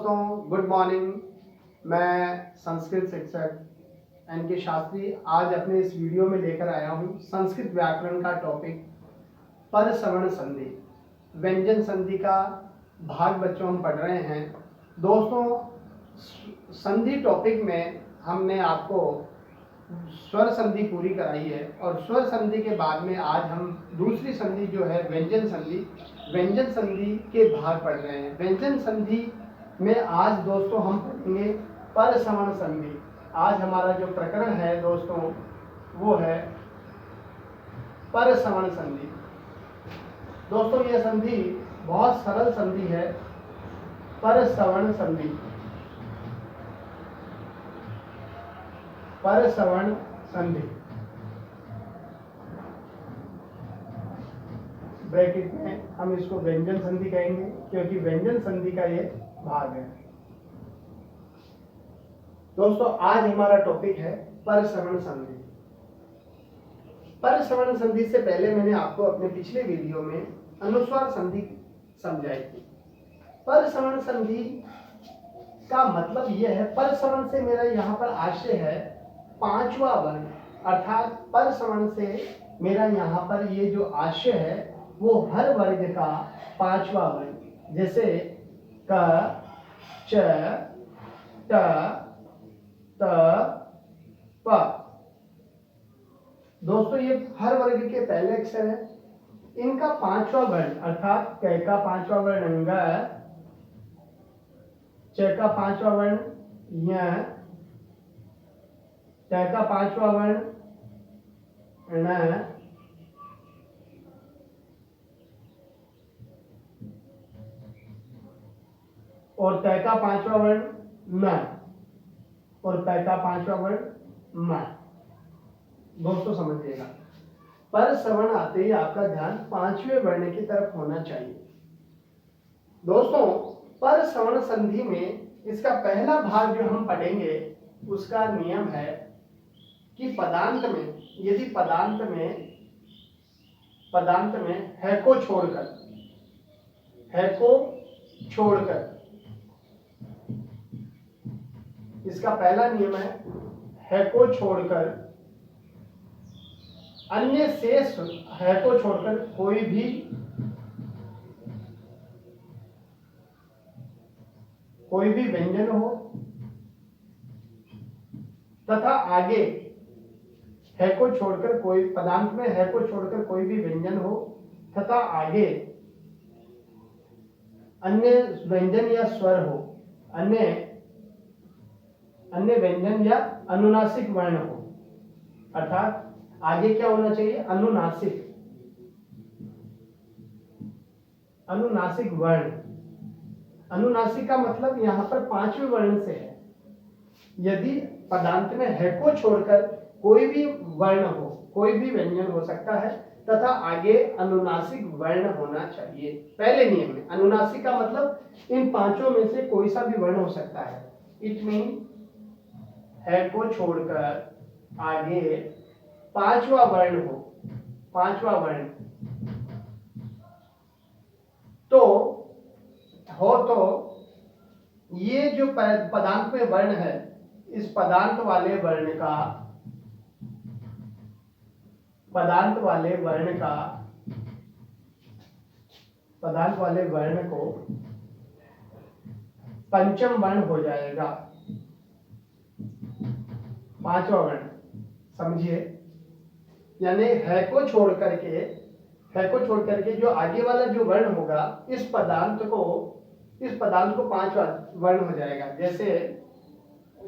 दोस्तों, good morning. मैं संस्कृत शिक्षक एन के शास्त्री आज अपने इस वीडियो में लेकर आया हूँ संस्कृत व्याकरण का टॉपिक पर सवर्ण संधि, व्यंजन संधि का भाग बच्चों हम पढ़ रहे हैं। दोस्तों, संधि टॉपिक में हमने आपको स्वर संधि पूरी कराई है और स्वर संधि के बाद में आज हम दूसरी संधि जो है व्यंजन संधि के भाग पढ़ रहे हैं। व्यंजन संधि में आज दोस्तों हम पढ़ेंगे पर सवर्ण संधि। आज हमारा जो प्रकरण है दोस्तों वो है पर सवर्ण संधि। दोस्तों, यह संधि बहुत सरल संधि है, पर सवर्ण संधि। पर सवर्ण संधि ब्रैकेट में हम इसको व्यंजन संधि कहेंगे क्योंकि व्यंजन संधि का ये भाग है। दोस्तों, आज हमारा टॉपिक है पर सवर्ण संधि। पर सवर्ण संधि से पहले मैंने आपको अपने पिछले वीडियो में अनुस्वार संधि समझाई थी। पर सवर्ण संधि का मतलब यह है, पर सवर्ण से मेरा यहाँ पर आशय है पांचवा वर्ण, अर्थात पर सवर्ण से मेरा यहाँ पर ये जो आशय है वो हर वर्ग का पांचवा वर्ण, जैसे क, च, ट, त, प। दोस्तों, ये हर वर्ग के पहले अक्षर है, इनका पांचवा वर्ण अर्थात क का पांचवा वर्ण ङ, च का पांचवा वर्ण य, ट का पांचवा वर्ण ण, और त का पांचवा वर्ण न, और प का पांचवा वर्ण म। दोस्तों समझिएगा, पर सवर्ण आते ही आपका ध्यान पांचवें वर्ण की तरफ होना चाहिए। दोस्तों, पर सवर्ण संधि में इसका पहला भाग जो हम पढ़ेंगे उसका नियम है कि पदांत में, यदि पदांत में है को छोड़कर इसका पहला नियम है को छोड़कर अन्य शेष है को छोड़कर कोई भी व्यंजन हो तथा आगे है को छोड़कर कोई पदांत में है को छोड़कर कोई भी व्यंजन हो तथा आगे अन्य व्यंजन या स्वर हो, अन्य व्यंजन या अनुनासिक वर्ण हो। अर्थात आगे क्या होना चाहिए? अनुनासिक वर्ण। अनुनासिक का मतलब यहाँ पर पांचवें वर्ण से है। यदि पदांत में है को छोड़कर कोई भी वर्ण हो, कोई भी व्यंजन हो सकता है तथा आगे अनुनासिक वर्ण होना चाहिए। पहले नियम में अनुनासिक का मतलब इन पांचों में से कोई सा भी वर्ण हो सकता है। इट मीन है को छोड़कर आगे पांचवा वर्ण तो ये जो पदांत में वर्ण है, इस पदांत वाले वर्ण को पंचम वर्ण हो जाएगा, पांचवा वर्ण। समझिए, यानी है को छोड़ करके जो आगे वाला जो वर्ण होगा इस पदांत को पांचवा वर्ण हो जाएगा। जैसे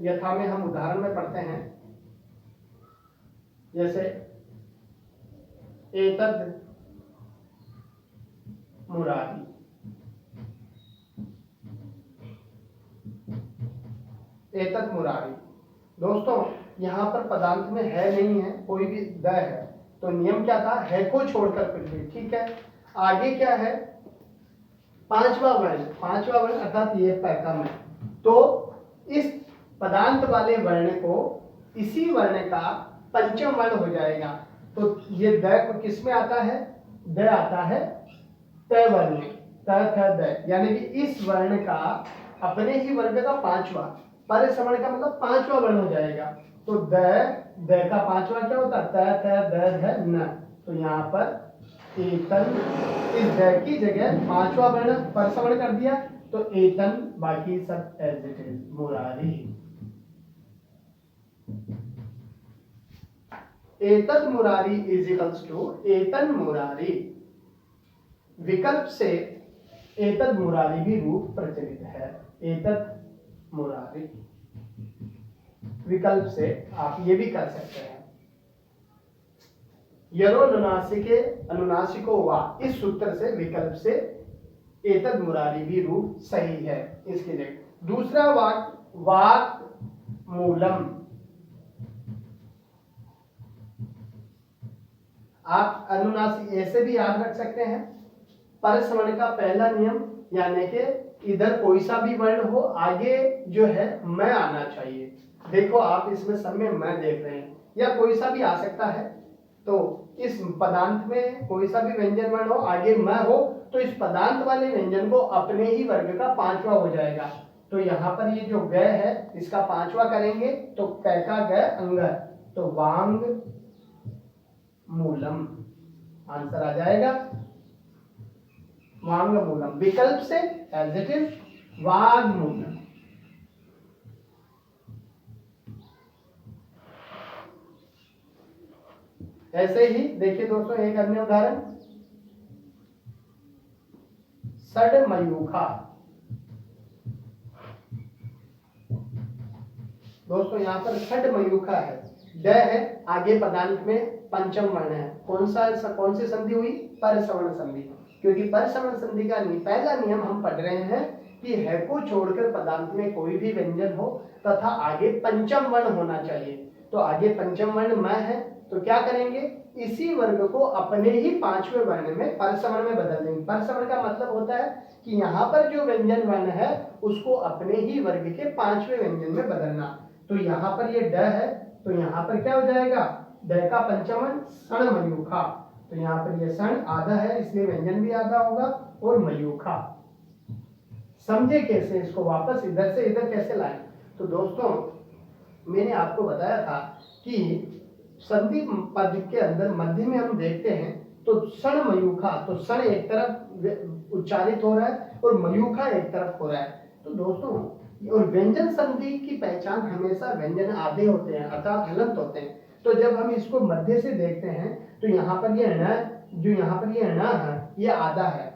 यथा में हम उदाहरण में पढ़ते हैं, जैसे एतद् मुरारी। एतद् मुरारी। दोस्तों, यहाँ पर पदांत में है नहीं है, कोई भी द है, तो नियम क्या था? है को छोड़कर कुछ भी। ठीक है, आगे क्या है? पांचवा वर्ण अर्थात ये पैका में, तो इस पदांत वाले वर्ण को इसी वर्ण का पंचम वर्ण हो जाएगा। तो ये द को किस में आता है? द आता है त वर्ण में, त थ द, यानी कि इस वर्ण का अपने ही वर्ग का पांचवा, पर सवर्ण का मतलब पांचवा वर्ण हो जाएगा। तो द, द का पांचवा क्या होता है? त, त, द, ध, न। तो यहाँ पर एतन, इस द की जगह पांचवा वर्ण पर सवर्ण कर दिया, तो एतन, बाकी सब एज इट इज, मुरारी। एतद मुरारी इज इक्वल्स टू एतन मुरारी। विकल्प से एतद मुरारी भी रूप प्रचलित है। एतद मुरारी, विकल्प से आप ये भी कर सकते हैं। यरोनुनासिके अनुनासिको वा, इस सूत्र से विकल्प से एतद मुरारी भी रूप सही है इसके लिए। दूसरा वाक, वाक मूलम। आप अनुनासिक ऐसे भी याद रख सकते हैं, पर सवर्ण का पहला नियम, यानी कि इधर कोई सा भी वर्ण हो, आगे जो है मैं आना चाहिए। देखो आप इसमें सब में मैं देख रहे हैं, या कोई सा भी आ सकता है। तो इस पदांत में कोई सा भी व्यंजन वर्ण हो, आगे मैं हो, तो इस पदांत वाले व्यंजन को अपने ही वर्ग का पांचवा हो जाएगा। तो यहाँ पर ये जो ग है इसका पांचवा करेंगे तो क का ग अंग, तो वांग मूलम, आंसर आ जाएगा वांग मूलम। विकल्प से एज इट इज वाग मूलम। ऐसे ही देखिए दोस्तों एक अन्य उदाहरण, षडमयूखा। दोस्तों यहाँ पर षडमयूखा है, ड है, आगे पदांत में पंचम वर्ण है। कौन सी संधि हुई? परसवर्ण संधि। क्योंकि परसवर्ण संधि का पहला नियम हम पढ़ रहे हैं कि है को छोड़कर पदांत में कोई भी व्यंजन हो तथा आगे पंचम वर्ण होना चाहिए। तो आगे पंचम वर्ण मैं है, तो क्या करेंगे? इसी वर्ग को अपने ही पांचवें वर्ण में परसवर्ण में बदल देंगे। परसवर्ण का मतलब होता है कि यहाँ पर जो व्यंजन वर्ण है उसको अपने ही वर्ग के पांचवें व्यंजन में बदलना। तो यहाँ पर ये ड है, तो यहाँ पर क्या हो जाएगा? ड का पंचमन षणमयूखा। तो यहाँ पर ये षण आधा है इसलिए व्यंजन भी आधा होगा, और मयूखा। समझे कैसे? इसको वापस इधर से इधर कैसे लाएं? तो दोस्तों मैंने आपको बताया था कि संधि पद के अंदर मध्य में हम देखते हैं तो षणमयूखा, तो षण एक तरफ उच्चारित हो रहा है और मयूखा एक तरफ हो रहा है। तो दोस्तों और व्यंजन संधि की पहचान हमेशा व्यंजन आधे होते हैं अर्थात हलंत होते हैं। तो जब हम इसको मध्य से देखते हैं तो यहाँ पर ये ण, जो यहाँ पर ये ण है ये आधा है।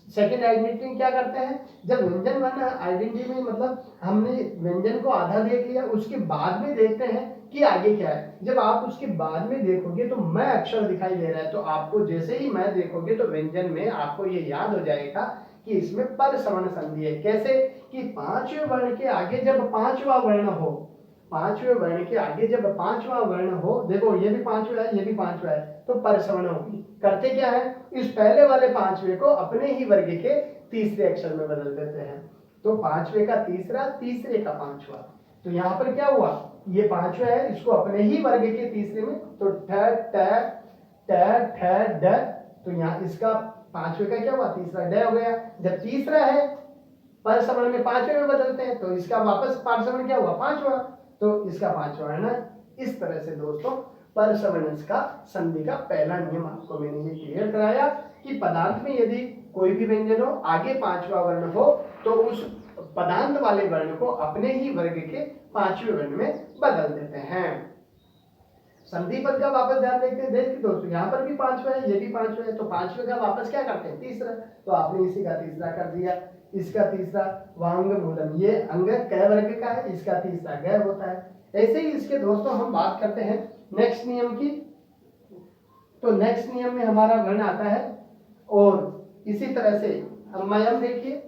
सेकेंड आइडेंटिटी में क्या करते हैं? जब व्यंजन वर्ण आइडेंटिटी में मतलब हमने व्यंजन को आधा देख लिया, उसके बाद में देखते हैं कि आगे क्या है। जब आप उसके बाद में देखोगे तो मैं अक्षर दिखाई दे रहा है, तो आपको जैसे ही मैं देखोगे तो व्यंजन में आपको ये याद हो जाएगा कि इसमें पर सवर्ण संधि है। कैसे? कि पांचवें वर्ण के आगे जब पांचवा वर्ण हो, पांचवें वर्ण के आगे जब पांचवा वर्ण हो, देखो ये भी पांचवा है, ये भी पांचवा है, तो पर सवर्ण होगी। करते क्या है? इस पहले वाले पांचवे को अपने ही वर्ग के तीसरे अक्षर में बदल देते हैं। तो पांचवे का तीसरा, तीसरे का पांचवा। तो यहाँ पर क्या हुआ? ये पांचवा है, इसको अपने ही वर्ग के तीसरे में, तो ठ ट ट ठ ड, तो यहाँ इसका पांचवे का क्या हुआ? तीसरा ड हो गया। जब तीसरा है पर सवर्ण में पांचवे में बदलते हैं तो इसका वापस पर सवर्ण क्या हुआ? पांचवा, तो इसका पांचवा है ना। इस तरह से दोस्तों पर सवर्ण का संधि का पहला नियम आपको मैंने ये क्लियर कराया कि पदार्थ में यदि कोई भी व्यंजन हो आगे पांचवा वर्ण हो तो उस पदांत वाले वर्ण को अपने ही वर्ग के पांचवें वर्ण में बदल देते हैं। संधि पद का वापस ध्यान देखते हैं। देखिए दोस्तों यहाँ पर भी पांचवा है, ये भी पांचवा है, तो पांचवे का वापस क्या करते हैं? तीसरा। तो आपने इसी का तीसरा कर दिया, इसका तीसरा वांग मूलम, ये अंग क वर्ग का है, इसका तीसरा ग होता है। ऐसे ही इसके दोस्तों हम बात करते हैं नेक्स्ट नियम की। तो नेक्स्ट नियम में हमारा वर्ण आता है और इसी तरह से मयम देखिए,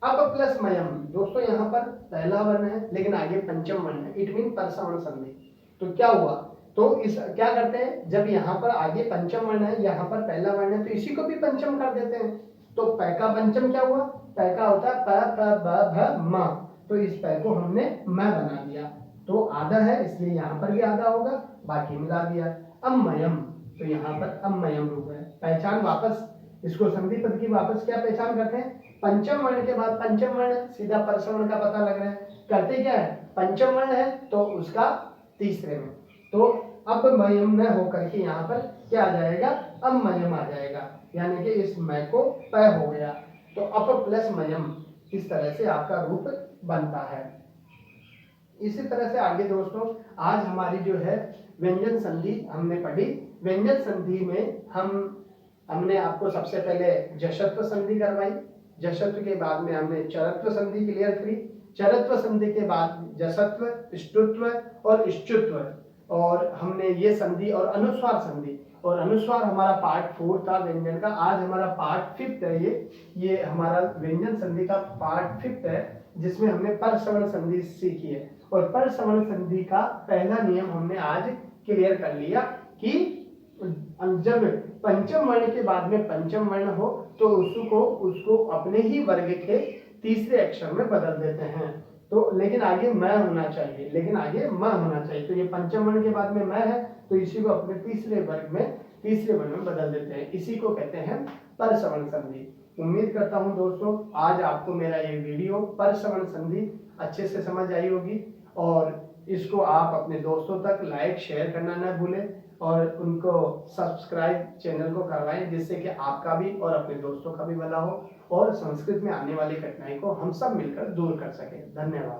अब प्लस मयम। दोस्तों यहाँ पर पहला वर्ण है लेकिन आगे पंचम वर्ण है, इट मीन परसवर्ण संधि। तो क्या हुआ? तो इस क्या करते हैं? जब यहाँ पर आगे पंचम वर्ण है, यहाँ पर पहला वर्ण है, तो इसी को भी पंचम कर देते हैं। तो पै का पंचम क्या हुआ? पै का होता है प प ब भ म, तो इस पै को हमने म बना दिया। तो आधा है इसलिए यहाँ पर भी आधा होगा, बाकी मिला दिया। अम्मयम, तो यहाँ पर अम्मयम रूप है। पहचान वापस इसको संधि पद की वापस क्या पहचान करते हैं, पंचम वर्ण के बाद पंचम वर्ण सीधा परसवर्ण का पता लग रहा है, करते क्या है, पंचम वर्ण है तो उसका तीसरे में, तो अब मयम न होकर के यहाँ पर क्या आ जाएगा, अम्मयम आ जाएगा, यानी कि इस मय को प हो गया, तो अप प्लस मयम, इस तरह से आपका रूप बनता है। इसी तरह से आगे दोस्तों आज हमारी जो है व्यंजन संधि हमने पढ़ी। व्यंजन संधि में हमने आपको सबसे पहले जशत्व संधि करवाई, जशत्व के बाद में हमने चरत्व संधि क्लियर करी, चरत्व संधि के बाद जसत्व, इष्टुत्व और इष्टुत्व, और हमने ये संधि और अनुस्वार संधि, और अनुस्वार हमारा पार्ट 4 था व्यंजन का, आज हमारा पार्ट 5 है। ये हमारा व्यंजन संधि का पार्ट 5 है, जिसमें हमने परसवर्ण संधि सीखी है, और परसवर्ण संधि का पहला नियम हमने आज क्लियर कर लिया कि जब पंचम वर्ण के बाद में पंचम वर्ण हो तो उसको अपने ही वर्ग के तीसरे अक्षर में बदल देते हैं, तो लेकिन आगे म होना चाहिए, तो ये पंचम वर्ण के बाद में म है तो इसी को अपने तीसरे वर्ण में बदल देते हैं, इसी को कहते हैं परसवर्ण संधि। उम्मीद करता हूं दोस्तों आज आपको मेरा ये वीडियो परसवर्ण संधि अच्छे से समझ आई होगी, और इसको आप अपने दोस्तों तक लाइक शेयर करना न भूलें, और उनको सब्सक्राइब चैनल को करवाएं, जिससे कि आपका भी और अपने दोस्तों का भी भला हो, और संस्कृत में आने वाली कठिनाई को हम सब मिलकर दूर कर सकें। धन्यवाद।